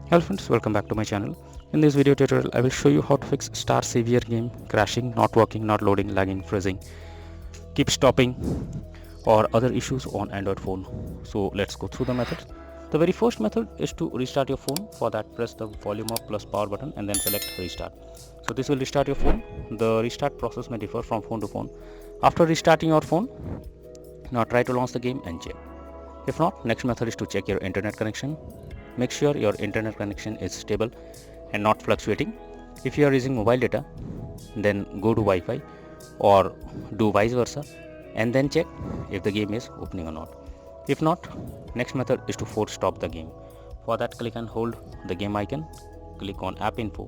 Hello friends, welcome back to my channel. In this video tutorial, I will show you how to fix StarSavior game crashing, not working, not loading, lagging, freezing, keep stopping or other issues on Android phone. So let's go through the methods. The very first method is to restart your phone. For that, press the volume up plus power button and then select restart. So this will restart your phone. The restart process may differ from phone to phone. After restarting your phone, now try to launch the game and check. If not, next method is to check your internet connection. Make sure your internet connection is stable and not fluctuating. If you are using mobile data, then go to Wi-Fi or do vice versa and then check if the game is opening or not. If not, next method is to force stop the game. For that, click and hold the game icon, click on app info,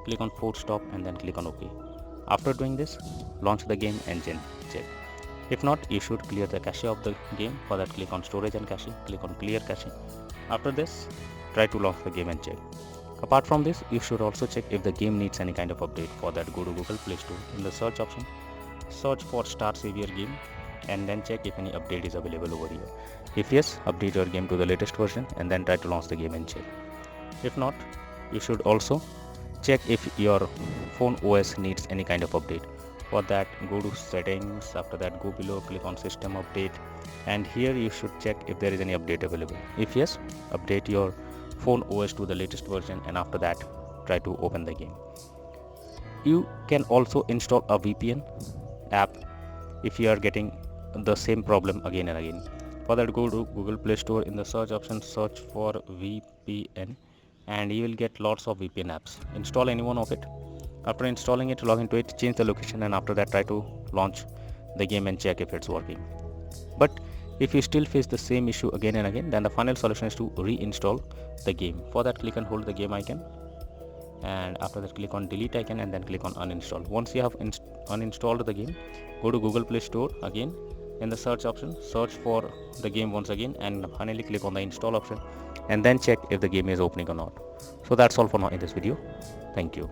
click on force stop and then click on OK. After doing this, launch the game and then check. If not, you should clear the cache of the game. For that, click on storage and cache, click on clear cache. After this, try to launch the game and check. Apart from this, you should also check if the game needs any kind of update. For that, go to Google Play Store. In the search option, search for StarSavior game and then check if any update is available over here. If yes, update your game to the latest version and then try to launch the game and check. If not, you should also check if your phone OS needs any kind of update. For that, go to settings. After that, go below, click on system update, and here you should check if there is any update available. If yes, update your phone OS to the latest version and after that try to open the game. You can also install a VPN app if you are getting the same problem again and again. For that, go to Google Play Store. In the search option, search for VPN and you will get lots of VPN apps. Install any one of it. After installing it, log into it, change the location, and after that try to launch the game and check if it's working. But if you still face the same issue again and again, then the final solution is to reinstall the game. For that, click and hold the game icon and after that click on delete icon and then click on uninstall. Once you have uninstalled the game, go to Google Play Store again. In the search option, search for the game once again and finally click on the install option and then check if the game is opening or not. So that's all for now in this video. Thank you.